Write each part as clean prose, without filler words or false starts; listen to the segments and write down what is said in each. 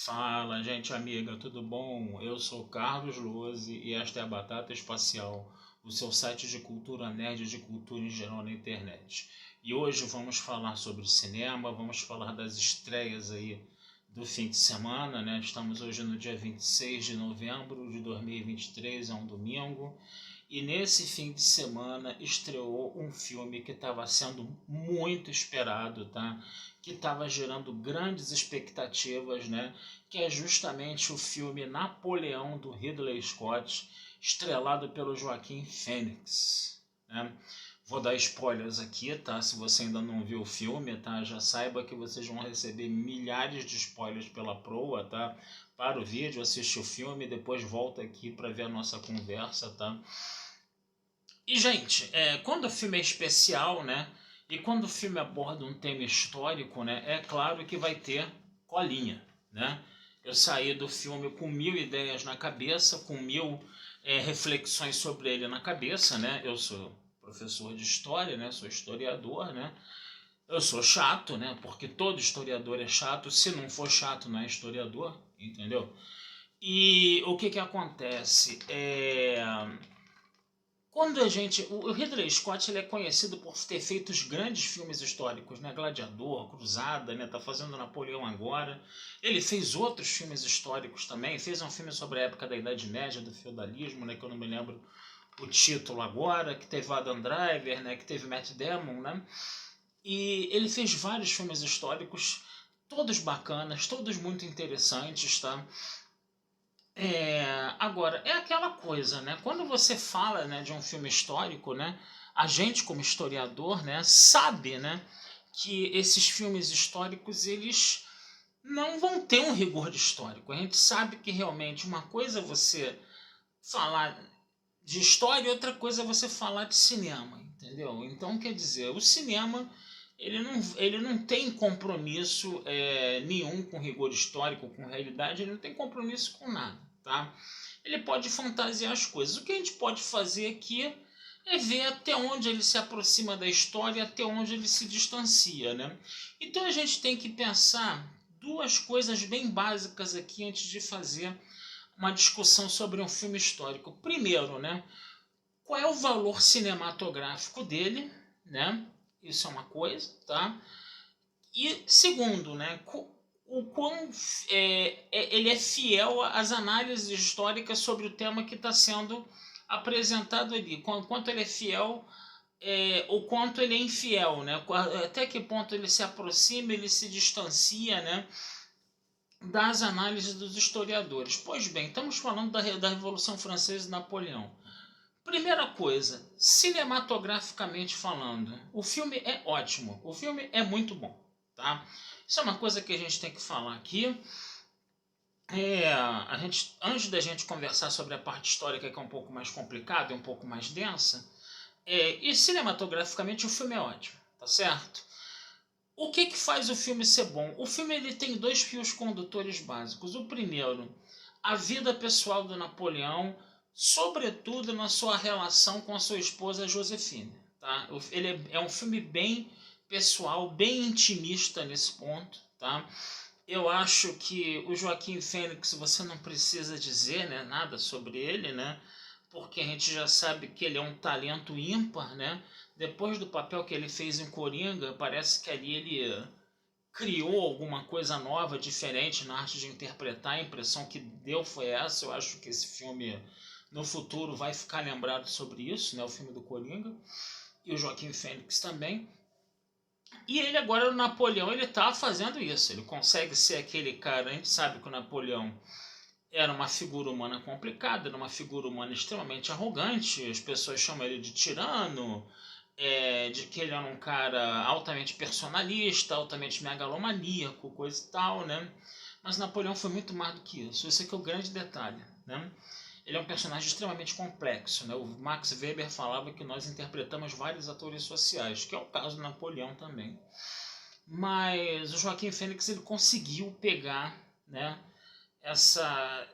Fala, gente amiga, tudo bom? Eu sou Carlos Lose e esta é a Batata Espacial, o seu site de cultura nerd e de cultura em geral na internet. E hoje vamos falar sobre cinema, vamos falar das estreias aí do fim de semana, né? Estamos hoje no dia 26 de novembro de 2023, é um domingo. E nesse fim de semana estreou um filme que estava sendo muito esperado, tá? Que estava gerando grandes expectativas, né? Que é justamente o filme Napoleão do Ridley Scott, estrelado pelo Joaquim Phoenix, né? Vou dar spoilers aqui, tá? Se você ainda não viu o filme, tá? Já saiba que vocês vão receber milhares de spoilers pela proa, tá? Para o vídeo, assiste o filme, depois volta aqui para ver a nossa conversa, tá? E, gente, quando o filme é especial, né? E quando o filme aborda um tema histórico, né? É claro que vai ter colinha, né? Eu saí do filme com 1000 ideias na cabeça, com 1000 reflexões sobre ele na cabeça, né? Eu sou professor de história, né? Sou historiador, né? Eu sou chato, né? Porque todo historiador é chato. Se não for chato, não é historiador, entendeu? E o que acontece? Quando a gente. O Ridley Scott ele é conhecido por ter feito os grandes filmes históricos, né? Gladiador, Cruzada, né? Tá fazendo Napoleão agora. Ele fez outros filmes históricos também. Fez um filme sobre a época da Idade Média, do feudalismo, né? Que eu não me lembro o título agora, que teve Adam Driver, né? Que teve Matt Damon, né? E ele fez vários filmes históricos, todos bacanas, todos muito interessantes, tá? Agora, é aquela coisa, né? Quando você fala, né, de um filme histórico, né, a gente como historiador, né, sabe, né, que esses filmes históricos eles não vão ter um rigor histórico. A gente sabe que realmente uma coisa é você falar de história e outra coisa é você falar de cinema, entendeu? Então, quer dizer, o cinema ele não tem compromisso nenhum com rigor histórico, com realidade, ele não tem compromisso com nada, tá? Ele pode fantasiar as coisas. O que a gente pode fazer aqui é ver até onde ele se aproxima da história e até onde ele se distancia, né? Então a gente tem que pensar duas coisas bem básicas aqui antes de fazer uma discussão sobre um filme histórico. Primeiro, né? Qual é o valor cinematográfico dele, né? Isso é uma coisa, tá? E segundo, né? O quão ele é fiel às análises históricas sobre o tema que está sendo apresentado ali. Quanto ele é fiel, o quanto ele é infiel, né? Até que ponto ele se aproxima, ele se distancia, né? Das análises dos historiadores. Pois bem, estamos falando da Revolução Francesa e Napoleão. Primeira coisa, cinematograficamente falando, o filme é ótimo, o filme é muito bom, tá? Isso é uma coisa que a gente tem que falar aqui. Antes da gente conversar sobre a parte histórica, que é um pouco mais complicada e um pouco mais densa, e cinematograficamente o filme é ótimo, tá certo? O que faz o filme ser bom? O filme ele tem dois fios condutores básicos. O primeiro, a vida pessoal do Napoleão, sobretudo na sua relação com a sua esposa Josefine. Tá? Ele é um filme bem pessoal, bem intimista nesse ponto. Tá? Eu acho que o Joaquim Fênix, você não precisa dizer, né, nada sobre ele, né? Porque a gente já sabe que ele é um talento ímpar, né? Depois do papel que ele fez em Coringa, parece que ali ele criou alguma coisa nova, diferente na arte de interpretar. A impressão que deu foi essa. Eu acho que esse filme, no futuro, vai ficar lembrado sobre isso, né? O filme do Coringa. E o Joaquim Fênix também. E ele agora, o Napoleão, ele tá fazendo isso. Ele consegue ser aquele cara. A gente sabe que o Napoleão era uma figura humana complicada, era uma figura humana extremamente arrogante. As pessoas chamam ele de tirano, de que ele era um cara altamente personalista, altamente megalomaníaco, coisa e tal, né? Mas Napoleão foi muito mais do que isso. Esse aqui é o grande detalhe, né? Ele é um personagem extremamente complexo, né? O Max Weber falava que nós interpretamos vários atores sociais, que é o caso do Napoleão também. Mas o Joaquim Fênix ele conseguiu pegar, né, essa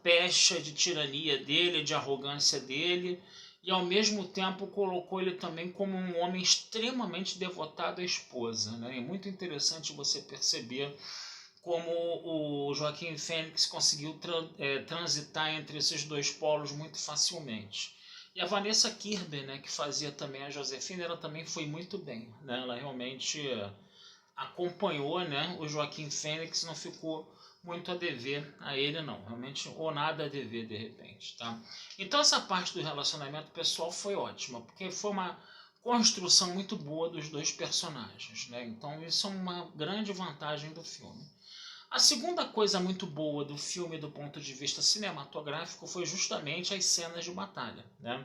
pecha de tirania dele, de arrogância dele, e ao mesmo tempo colocou ele também como um homem extremamente devotado à esposa, né? É muito interessante você perceber como o Joaquim Fênix conseguiu transitar entre esses dois polos muito facilmente. E a Vanessa Kirby, né, que fazia também a Josefina, ela também foi muito bem, né? Ela realmente acompanhou, né, o Joaquim Fênix, não ficou muito a dever a ele não, realmente, ou nada a dever de repente, tá? Então essa parte do relacionamento pessoal foi ótima, porque foi uma construção muito boa dos dois personagens, né? Então isso é uma grande vantagem do filme. A segunda coisa muito boa do filme do ponto de vista cinematográfico foi justamente as cenas de batalha, né?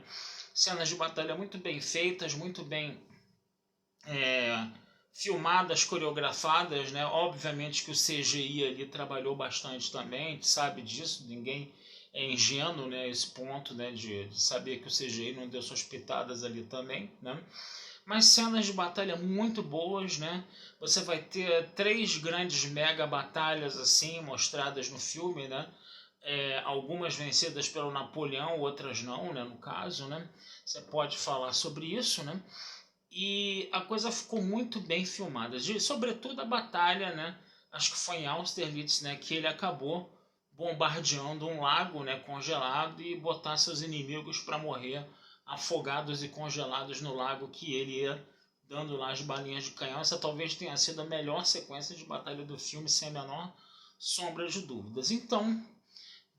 Cenas de batalha muito bem feitas, muito bem filmadas, coreografadas, né? Obviamente que o CGI ali trabalhou bastante também, a gente sabe disso, ninguém é ingênuo, né, esse ponto, né, de saber que o CGI não deu suas pitadas ali também, né? Mas cenas de batalha muito boas, né? Você vai ter 3 grandes mega batalhas assim mostradas no filme, né? Algumas vencidas pelo Napoleão, outras não, né? No caso, né? Você pode falar sobre isso, né? E a coisa ficou muito bem filmada, sobretudo a batalha, né? Acho que foi em Austerlitz, né? Que ele acabou bombardeando um lago, né? Congelado e botar seus inimigos para morrer afogados e congelados no lago que ele ia dando lá as balinhas de canhão. Essa talvez tenha sido a melhor sequência de batalha do filme, sem a menor sombra de dúvidas. Então,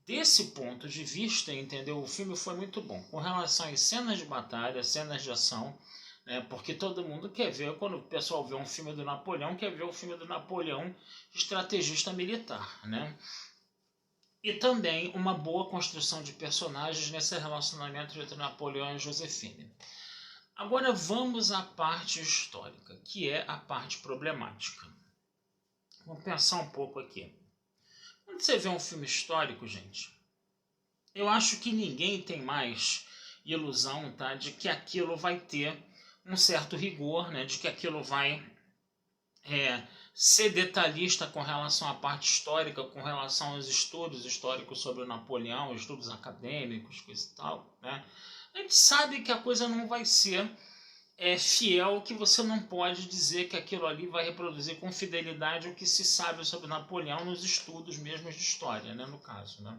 desse ponto de vista, entendeu? O filme foi muito bom. Com relação às cenas de batalha, cenas de ação, né? Porque todo mundo quer ver, quando o pessoal vê um filme do Napoleão, quer ver o filme do Napoleão estrategista militar, né? E também uma boa construção de personagens nesse relacionamento entre Napoleão e Josefine. Agora vamos à parte histórica, que é a parte problemática. Vamos pensar um pouco aqui. Quando você vê um filme histórico, gente, eu acho que ninguém tem mais ilusão, tá, de que aquilo vai ter um certo rigor, né, de que aquilo vai ser detalhista com relação à parte histórica, com relação aos estudos históricos sobre o Napoleão, estudos acadêmicos, coisa e tal, né? A gente sabe que a coisa não vai ser fiel, que você não pode dizer que aquilo ali vai reproduzir com fidelidade o que se sabe sobre Napoleão nos estudos mesmo de história, né, no caso, né?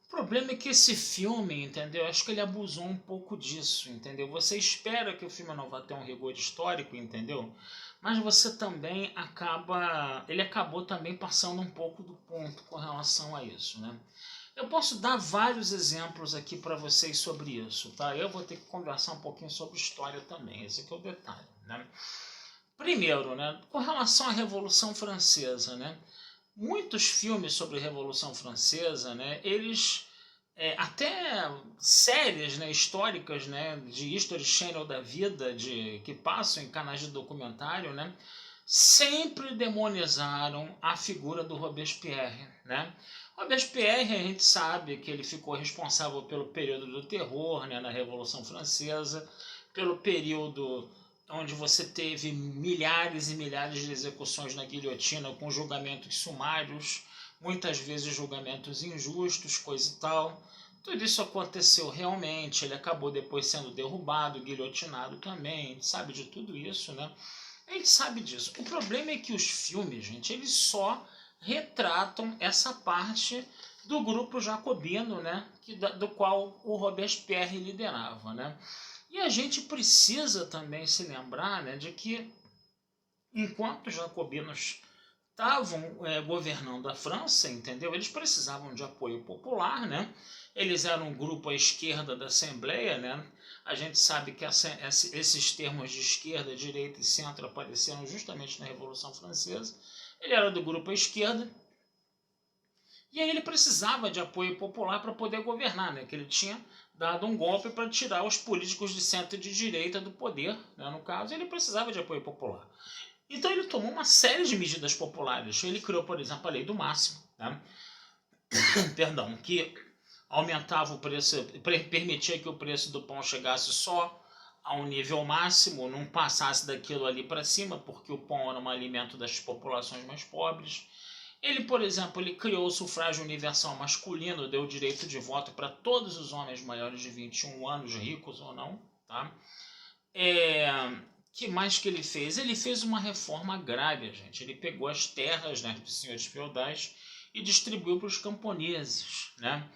O problema é que esse filme, entendeu? Acho que ele abusou um pouco disso, entendeu? Você espera que o filme não vá ter um rigor histórico, entendeu? Mas você também acaba... Ele acabou também passando um pouco do ponto com relação a isso, né? Eu posso dar vários exemplos aqui para vocês sobre isso, tá? Eu vou ter que conversar um pouquinho sobre história também, esse aqui é o detalhe, né? Primeiro, né, com relação à Revolução Francesa, né? Muitos filmes sobre a Revolução Francesa, né, eles até séries, né, históricas, né, de History Channel da vida, que passam em canais de documentário, né, sempre demonizaram a figura do Robespierre, né? Robespierre, a gente sabe que ele ficou responsável pelo período do terror, né, na Revolução Francesa, pelo período onde você teve milhares e milhares de execuções na guilhotina com julgamentos sumários, muitas vezes julgamentos injustos, coisa e tal. Tudo isso aconteceu realmente, ele acabou depois sendo derrubado, guilhotinado também, a gente sabe de tudo isso, né? A gente sabe disso. O problema é que os filmes, gente, eles só retratam essa parte do grupo jacobino, né, do qual o Robespierre liderava, né? E a gente precisa também se lembrar, né, de que enquanto os jacobinos estavam governando a França, entendeu? Eles precisavam de apoio popular, né? Eles eram um grupo à esquerda da Assembleia, né? A gente sabe que esses termos de esquerda, direita e centro apareceram justamente na Revolução Francesa. Ele era do grupo à esquerda, e aí ele precisava de apoio popular para poder governar, né? Que ele tinha dado um golpe para tirar os políticos de centro e de direita do poder, né? No caso, ele precisava de apoio popular. Então ele tomou uma série de medidas populares. Ele criou, por exemplo, a lei do máximo, né? Perdão, que aumentava o preço, permitia que o preço do pão chegasse só a um nível máximo, não passasse daquilo ali para cima, porque o pão era um alimento das populações mais pobres. Ele, por exemplo, ele criou o sufrágio universal masculino, deu direito de voto para todos os homens maiores de 21 anos, ricos ou não, tá? que mais que ele fez? Ele fez uma reforma agrária, gente. Ele pegou as terras, né, dos senhores feudais e distribuiu para os camponeses, né?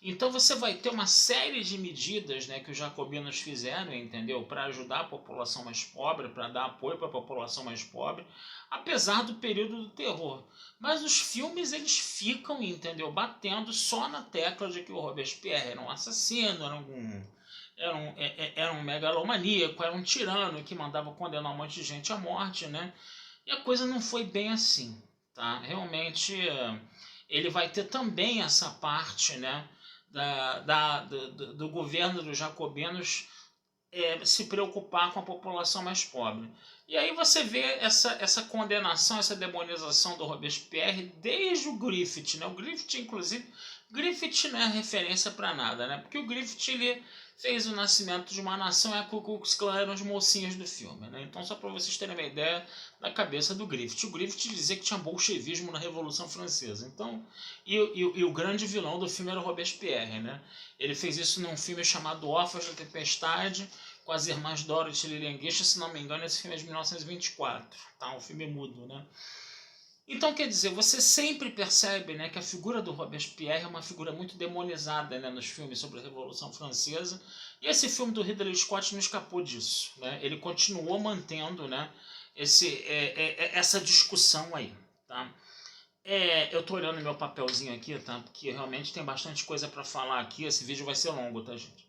Então você vai ter uma série de medidas, né, que os jacobinos fizeram, entendeu? Para ajudar a população mais pobre, para dar apoio para a população mais pobre, apesar do período do terror. Mas os filmes, eles ficam, entendeu? Batendo só na tecla de que o Robespierre era um assassino, era um megalomaníaco, era um tirano que mandava condenar um monte de gente à morte, né? E a coisa não foi bem assim, tá? Realmente, ele vai ter também essa parte, né, do governo dos jacobinos se preocupar com a população mais pobre. E aí você vê essa condenação, essa demonização do Robespierre desde o Griffith, né? O Griffith, inclusive, Griffith não é referência para nada, né? Porque o Griffith, ele fez o nascimento de uma nação, e a Ku Klux Klan eram os mocinhos do filme, né? Então, só para vocês terem uma ideia da cabeça do Griffith. O Griffith dizia que tinha bolchevismo na Revolução Francesa. Então, e o grande vilão do filme era o Robespierre, né? Ele fez isso num filme chamado Órfãos da Tempestade, com as irmãs Dorothy e Lillian Gish, se não me engano, esse filme é de 1924, tá? Um filme mudo, né? Então, quer dizer, você sempre percebe, né, que a figura do Robespierre é uma figura muito demonizada, né, nos filmes sobre a Revolução Francesa, e esse filme do Ridley Scott não escapou disso, né? Ele continuou mantendo, né, essa discussão aí, tá? Eu tô olhando meu papelzinho aqui, tá? Porque realmente tem bastante coisa para falar aqui, esse vídeo vai ser longo, tá, gente?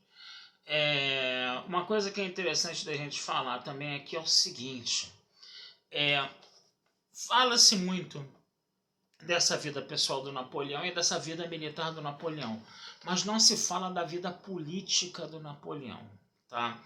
Uma coisa que é interessante da gente falar também aqui é o seguinte, fala-se muito dessa vida pessoal do Napoleão e dessa vida militar do Napoleão, mas não se fala da vida política do Napoleão, tá?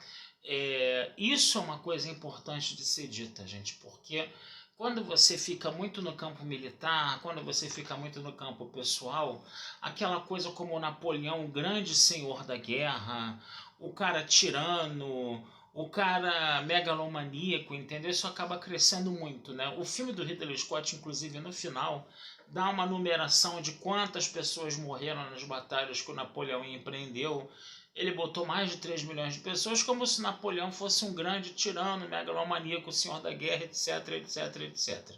Isso é uma coisa importante de ser dita, gente, porque quando você fica muito no campo militar, quando você fica muito no campo pessoal, aquela coisa como o Napoleão, o grande senhor da guerra, o cara tirano, o cara megalomaníaco, entendeu? Isso acaba crescendo muito, né? O filme do Ridley Scott, inclusive, no final, dá uma numeração de quantas pessoas morreram nas batalhas que o Napoleão empreendeu. Ele botou mais de 3 milhões de pessoas, como se Napoleão fosse um grande tirano, megalomaníaco, senhor da guerra, etc, etc, etc.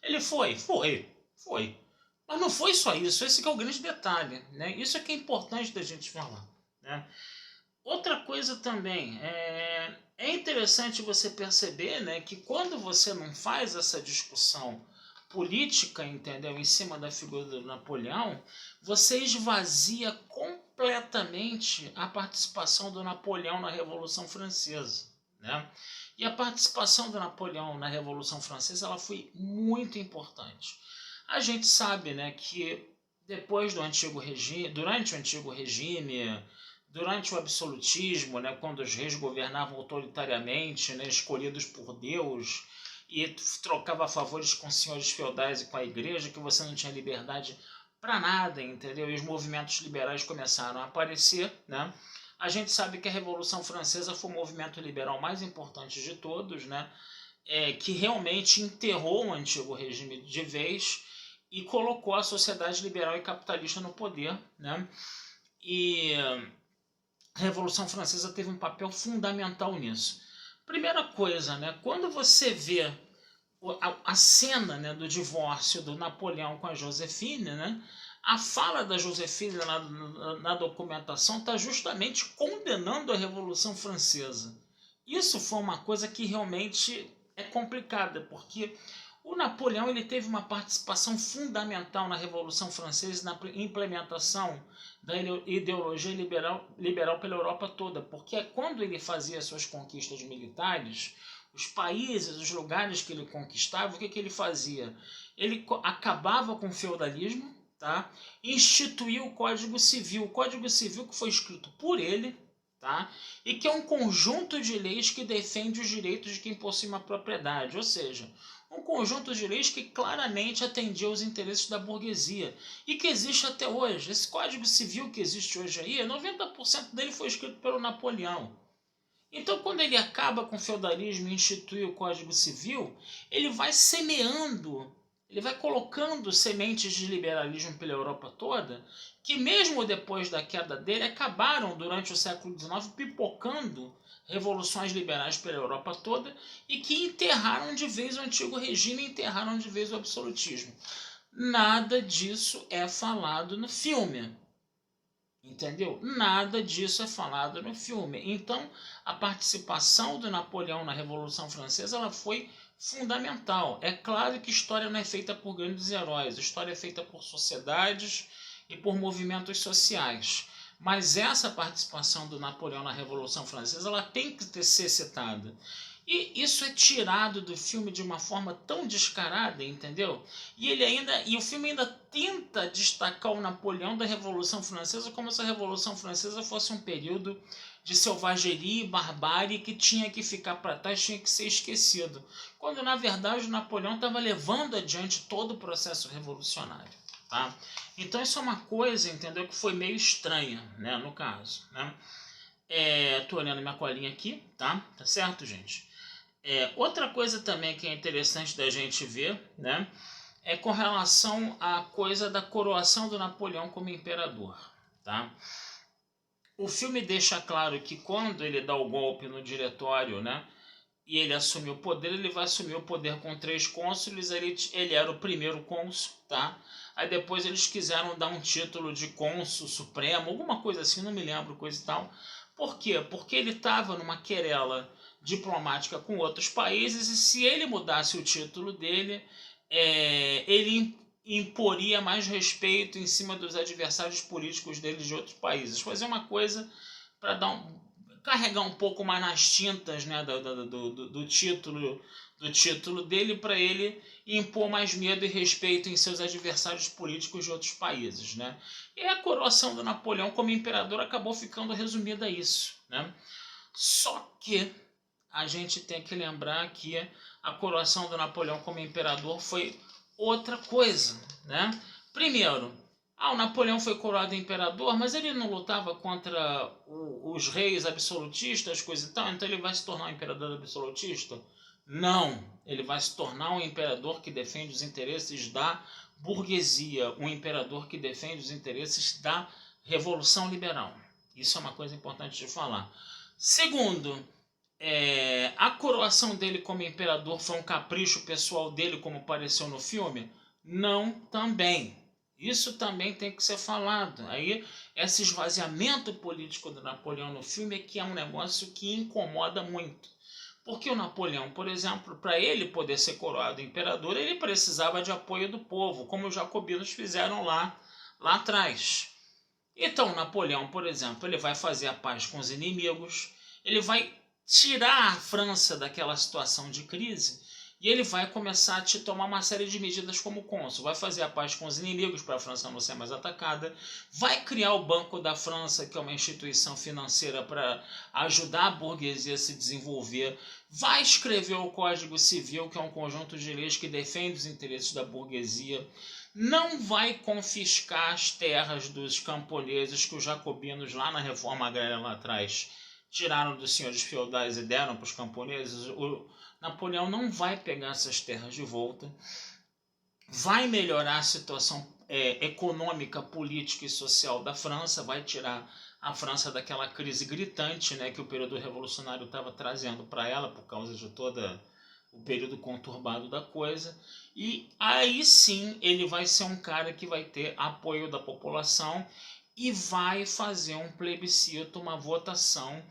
Ele foi. Mas não foi só isso, esse que é o grande detalhe, né? Isso é que é importante da gente falar, né? Outra coisa também, é interessante você perceber, né, que quando você não faz essa discussão política, entendeu, em cima da figura do Napoleão, você esvazia completamente a participação do Napoleão na Revolução Francesa, né? E a participação do Napoleão na Revolução Francesa, ela foi muito importante. A gente sabe, né, que depois do Antigo Regime, durante o Antigo Regime, durante o absolutismo, né, quando os reis governavam autoritariamente, né, escolhidos por Deus, e trocava favores com senhores feudais e com a igreja, que você não tinha liberdade para nada, entendeu? E os movimentos liberais começaram a aparecer, né? A gente sabe que a Revolução Francesa foi o movimento liberal mais importante de todos, né? Que realmente enterrou o antigo regime de vez e colocou a sociedade liberal e capitalista no poder, né? E a Revolução Francesa teve um papel fundamental nisso. Primeira coisa, né, quando você vê a cena, né, do divórcio do Napoleão com a Josefine, né, a fala da Josefine na documentação está justamente condenando a Revolução Francesa. Isso foi uma coisa que realmente é complicada, porque o Napoleão ele teve uma participação fundamental na Revolução Francesa e na implementação da ideologia liberal pela Europa toda, porque quando ele fazia suas conquistas militares, os países, os lugares que ele conquistava, o que ele fazia? Ele acabava com o feudalismo, tá? Instituiu o Código Civil. O Código Civil que foi escrito por ele, tá? E que é um conjunto de leis que defende os direitos de quem possui uma propriedade, ou seja, um conjunto de leis que claramente atendia aos interesses da burguesia e que existe até hoje. Esse Código Civil que existe hoje aí, 90% dele foi escrito pelo Napoleão. Então, quando ele acaba com o feudalismo e institui o Código Civil, ele vai semeando Ele vai colocando sementes de liberalismo pela Europa toda, que mesmo depois da queda dele, acabaram durante o século XIX pipocando revoluções liberais pela Europa toda e que enterraram de vez o antigo regime, enterraram de vez o absolutismo. Nada disso é falado no filme. Entendeu? Nada disso é falado no filme. Então, a participação do Napoleão na Revolução Francesa ela foi fundamental. É claro que história não é feita por grandes heróis, história é feita por sociedades e por movimentos sociais. Mas essa participação do Napoleão na Revolução Francesa ela tem que ser citada. E isso é tirado do filme de uma forma tão descarada, entendeu? E o filme ainda tenta destacar o Napoleão da Revolução Francesa como se a Revolução Francesa fosse um período de selvageria e barbárie que tinha que ficar para trás, tinha que ser esquecido. Quando na verdade o Napoleão estava levando adiante todo o processo revolucionário. Tá? Então isso é uma coisa, entendeu, que foi meio estranha, né, no caso. Né? Tô olhando minha colinha aqui, tá? Tá certo, gente? Outra coisa também que é interessante da gente ver, né, é com relação à coisa da coroação do Napoleão como imperador. Tá? O filme deixa claro que quando ele dá o golpe no diretório, né, e ele assume o poder, ele vai assumir o poder com 3 cônsules, ele era o primeiro cônsul, tá? Aí depois eles quiseram dar um título de cônsul supremo, alguma coisa assim, não me lembro, coisa e tal. Por quê? Porque ele estava numa querela diplomática com outros países e se ele mudasse o título dele, ele imporia mais respeito em cima dos adversários políticos dele de outros países. Fazer uma coisa para carregar um pouco mais nas tintas, né, do título dele, para ele impor mais medo e respeito em seus adversários políticos de outros países. Né? E a coroação do Napoleão como imperador acabou ficando resumida a isso. Né? Só que a gente tem que lembrar que a coroação do Napoleão como imperador foi outra coisa. Né? Primeiro, o Napoleão foi coroado imperador, mas ele não lutava contra os reis absolutistas, coisa e tal, então ele vai se tornar um imperador absolutista? Não, ele vai se tornar um imperador que defende os interesses da burguesia, um imperador que defende os interesses da Revolução Liberal. Isso é uma coisa importante de falar. Segundo, a coroação dele como imperador foi um capricho pessoal dele, como apareceu no filme? Não, também. Isso também tem que ser falado. Aí, esse esvaziamento político do Napoleão no filme é que é um negócio que incomoda muito. Porque o Napoleão, por exemplo, para ele poder ser coroado imperador, ele precisava de apoio do povo, como os jacobinos fizeram lá atrás. Então, o Napoleão, por exemplo, ele vai fazer a paz com os inimigos, ele vai tirar a França daquela situação de crise e ele vai começar a tomar uma série de medidas como cônsul. Vai fazer a paz com os inimigos para a França não ser mais atacada. Vai criar o Banco da França, que é uma instituição financeira para ajudar a burguesia a se desenvolver. Vai escrever o Código Civil, que é um conjunto de leis que defende os interesses da burguesia. Não vai confiscar as terras dos camponeses que os jacobinos lá na Reforma Agrária lá atrás tiraram dos senhores feudais e deram para os camponeses. O Napoleão não vai pegar essas terras de volta, vai melhorar a situação econômica, política e social da França, vai tirar a França daquela crise gritante, né, que o período revolucionário estava trazendo para ela por causa de todo o período conturbado da coisa. E aí sim ele vai ser um cara que vai ter apoio da população e vai fazer um plebiscito, uma votação,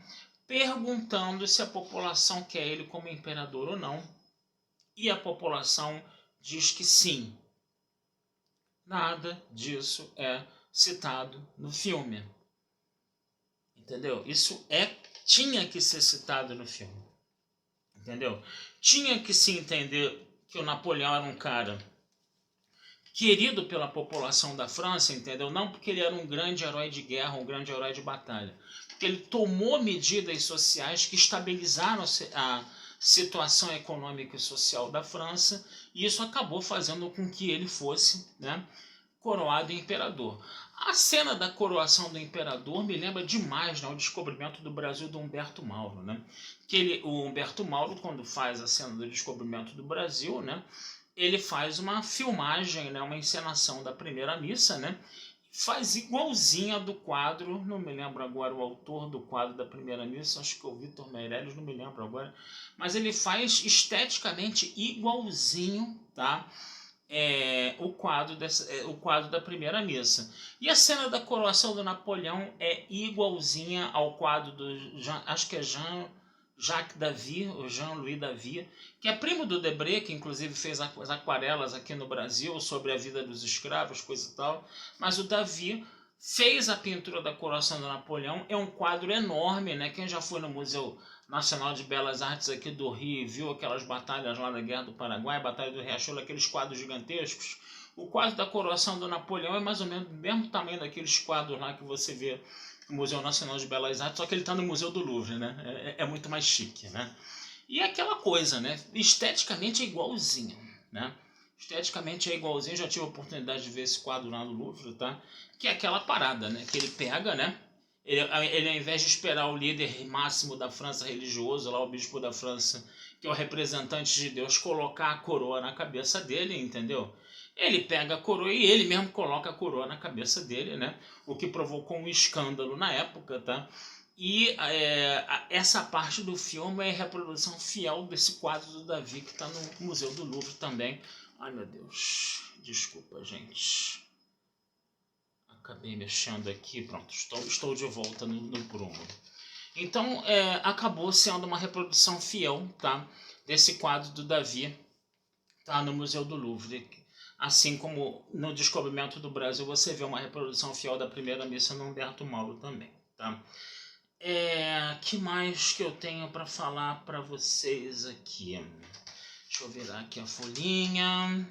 perguntando se a população quer ele como imperador ou não. E a população diz que sim. Nada disso é citado no filme. Entendeu? Isso tinha que ser citado no filme. Entendeu? Tinha que se entender que o Napoleão era um cara querido pela população da França, entendeu? Não porque ele era um grande herói de guerra, um grande herói de batalha. Porque ele tomou medidas sociais que estabilizaram a situação econômica e social da França, e isso acabou fazendo com que ele fosse, né, coroado imperador. A cena da coroação do imperador me lembra demais, né, o descobrimento do Brasil do Humberto Mauro. Né? O Humberto Mauro, quando faz a cena do descobrimento do Brasil, né, ele faz uma filmagem, né, uma encenação da primeira missa, né, faz igualzinha do quadro, não me lembro agora o autor do quadro da primeira missa, acho que é o Vitor Meirelles, não me lembro agora, mas ele faz esteticamente igualzinho, tá? O quadro da primeira missa. E a cena da coroação do Napoleão é igualzinha ao quadro do acho que é Jacques Davy, ou Jean-Louis Davy, que é primo do Debré, que inclusive fez as aquarelas aqui no Brasil sobre a vida dos escravos, coisa e tal. Mas o Davy fez a pintura da coroação do Napoleão, é um quadro enorme, né? Quem já foi no Museu Nacional de Belas Artes aqui do Rio e viu aquelas batalhas lá da Guerra do Paraguai, Batalha do Riachuelo, aqueles quadros gigantescos. O quadro da coroação do Napoleão é mais ou menos do mesmo tamanho daqueles quadros lá que você vê no Museu Nacional de Belas Artes, só que ele está no Museu do Louvre, né? É muito mais chique, né? E é aquela coisa, né? Esteticamente é igualzinho, né? Esteticamente é igualzinho, já tive a oportunidade de ver esse quadro lá no Louvre, tá? Que é aquela parada, né? Que ele pega, né? Ele ao invés de esperar o líder máximo da França religioso, lá o bispo da França, que é o representante de Deus, colocar a coroa na cabeça dele, entendeu? Ele pega a coroa e ele mesmo coloca a coroa na cabeça dele, né? O que provocou um escândalo na época, tá? E essa parte do filme é a reprodução fiel desse quadro do Davi que está no Museu do Louvre também. Ai, meu Deus. Desculpa, gente. Acabei mexendo aqui. Pronto, estou de volta no prumo. Então, acabou sendo uma reprodução fiel, tá? Desse quadro do Davi, tá? No Museu do Louvre. Assim como no Descobrimento do Brasil, você vê uma reprodução fiel da primeira missa no Humberto Mauro também, tá? Que mais que eu tenho para falar para vocês aqui? Deixa eu virar aqui a folhinha.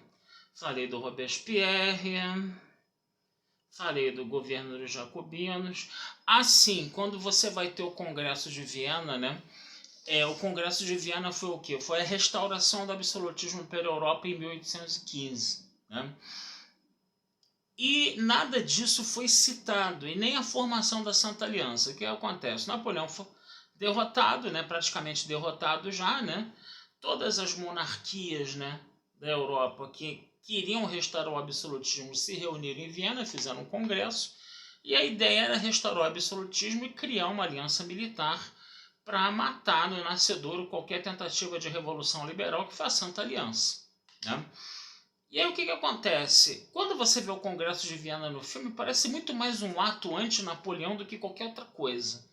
Falei do Robespierre. Falei do governo dos jacobinos. Assim, quando você vai ter o Congresso de Viena, né? O Congresso de Viena foi o quê? Foi a restauração do absolutismo pela Europa em 1815, né? E nada disso foi citado, e nem a formação da Santa Aliança. O que acontece? Napoleão foi derrotado, né, praticamente derrotado já, né? Todas as monarquias, né, da Europa que queriam restaurar o absolutismo se reuniram em Viena, fizeram um congresso, e a ideia era restaurar o absolutismo e criar uma aliança militar para matar no nascedouro qualquer tentativa de revolução liberal, que foi a Santa Aliança, né? E aí o que acontece? Quando você vê o Congresso de Viena no filme, parece muito mais um ato anti-Napoleão do que qualquer outra coisa.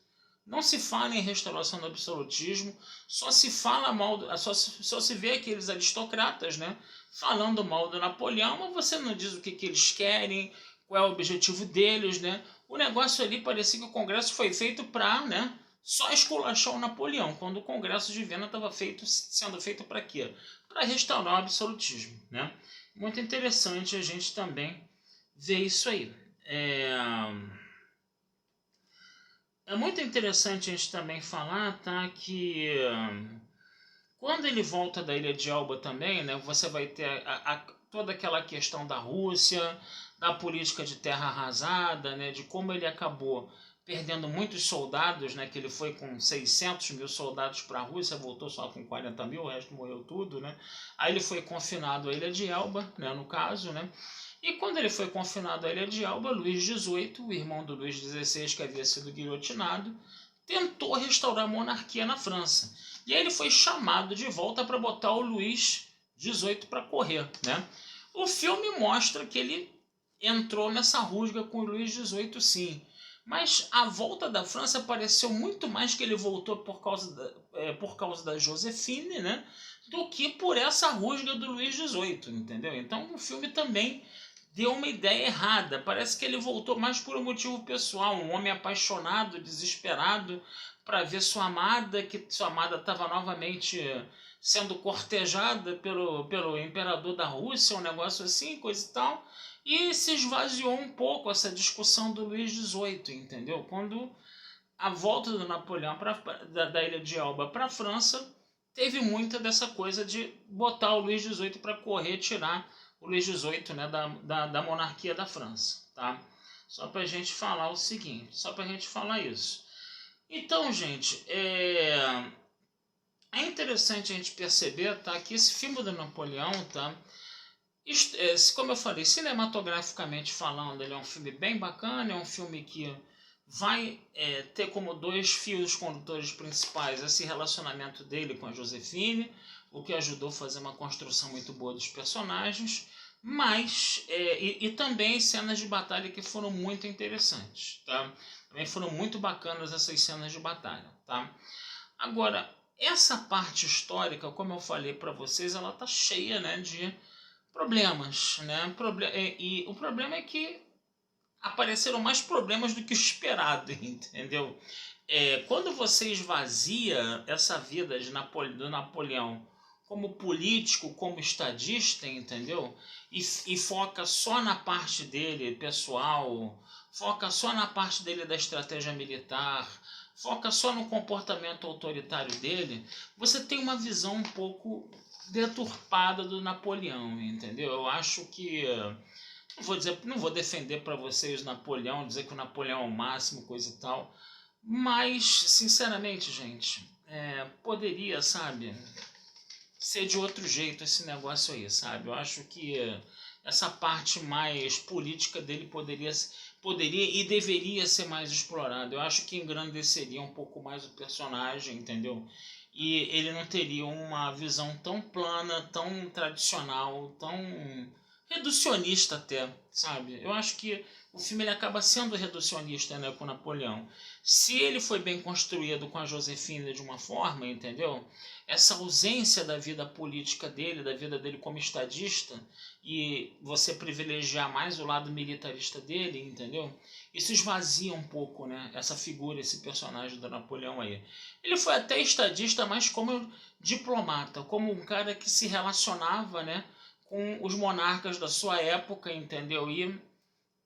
Não se fala em restauração do absolutismo, só se fala mal, só se vê aqueles aristocratas, né, falando mal do Napoleão, mas você não diz o que eles querem, qual é o objetivo deles, né? O negócio ali parecia que o Congresso foi feito para, né, só esculachar o Napoleão, quando o Congresso de Viena estava sendo feito para quê? Para restaurar o absolutismo, né? Muito interessante a gente também ver isso aí. É muito interessante a gente também falar, tá, que quando ele volta da Ilha de Elba também, né, você vai ter toda aquela questão da Rússia, da política de terra arrasada, né, de como ele acabou perdendo muitos soldados, né, que ele foi com 600 mil soldados para a Rússia, voltou só com 40 mil, o resto morreu tudo, né? Aí ele foi confinado à Ilha de Elba, né, no caso, né? E quando ele foi confinado à Ilha de Elba, Luís XVIII, o irmão do Luís XVI, que havia sido guilhotinado, tentou restaurar a monarquia na França. E aí ele foi chamado de volta para botar o Luís XVIII para correr, né? O filme mostra que ele entrou nessa rusga com o Luís XVIII, sim. Mas a volta da França pareceu muito mais que ele voltou por causa da Josephine, né, do que por essa rusga do Luís XVIII, entendeu? Então o filme também deu uma ideia errada. Parece que ele voltou mais por um motivo pessoal, um homem apaixonado, desesperado, para ver sua amada, que sua amada estava novamente sendo cortejada pelo imperador da Rússia, um negócio assim, coisa e tal. E se esvaziou um pouco essa discussão do Luís XVIII, entendeu? Quando a volta do Napoleão da Ilha de Elba para a França, teve muita dessa coisa de botar o Luís XVIII para correr, tirar o Luís XVIII, né, da monarquia da França, tá? Só para a gente falar o seguinte, só para a gente falar isso. Então, gente, é interessante a gente perceber, tá, que esse filme do Napoleão, tá, Como eu falei, cinematograficamente falando, ele é um filme bem bacana, é um filme que vai ter como dois fios condutores principais esse relacionamento dele com a Josefine, o que ajudou a fazer uma construção muito boa dos personagens, mas e também cenas de batalha que foram muito interessantes, tá? Também foram muito bacanas essas cenas de batalha, tá? Agora, essa parte histórica, como eu falei para vocês, ela tá cheia, né, de problemas, né? E o problema é que apareceram mais problemas do que o esperado, entendeu? Quando você esvazia essa vida do Napoleão como político, como estadista, entendeu? E foca só na parte dele pessoal, foca só na parte dele da estratégia militar, foca só no comportamento autoritário dele, você tem uma visão um pouco deturpada do Napoleão, entendeu? Eu acho que não vou defender para vocês Napoleão, dizer que o Napoleão é o máximo, coisa e tal, mas sinceramente, gente, poderia, sabe, ser de outro jeito esse negócio aí, sabe? Eu acho que essa parte mais política dele poderia e deveria ser mais explorada. Eu acho que engrandeceria um pouco mais o personagem, entendeu? E ele não teria uma visão tão plana, tão tradicional, tão reducionista até, sabe? Eu acho que o filme ele acaba sendo reducionista, né, com Napoleão. Se ele foi bem construído com a Josefina de uma forma, entendeu? Essa ausência da vida política dele, da vida dele como estadista, e você privilegiar mais o lado militarista dele, entendeu? Isso esvazia um pouco, né, essa figura, esse personagem do Napoleão aí. Ele foi até estadista, mas como diplomata, como um cara que se relacionava, né, com os monarcas da sua época, entendeu? E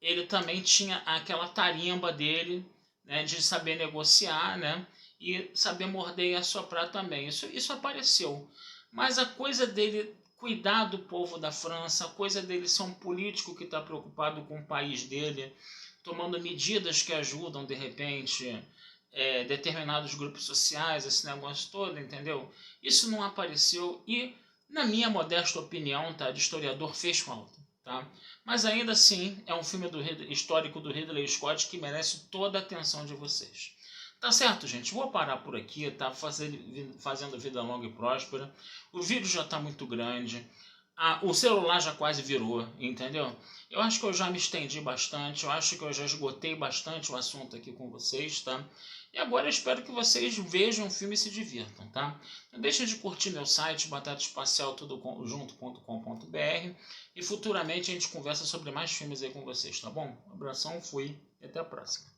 ele também tinha aquela tarimba dele, né, de saber negociar, né, e saber morder e assoprar também. Isso apareceu. Mas a coisa dele cuidar do povo da França, a coisa dele ser um político que está preocupado com o país dele, tomando medidas que ajudam, de repente, determinados grupos sociais, esse negócio todo, entendeu? Isso não apareceu e, na minha modesta opinião, tá, de historiador, fez falta. Tá? Mas ainda assim, é um filme histórico do Ridley Scott que merece toda a atenção de vocês. Tá certo, gente? Vou parar por aqui, tá? Fazendo vida longa e próspera. O vídeo já tá muito grande. O celular já quase virou, entendeu? Eu acho que eu já me estendi bastante, eu acho que eu já esgotei bastante o assunto aqui com vocês, tá? E agora eu espero que vocês vejam o filme e se divirtam, tá? Não deixem de curtir meu site, batataespacialtudojunto.com.br, e futuramente a gente conversa sobre mais filmes aí com vocês, tá bom? Um abração, fui e até a próxima.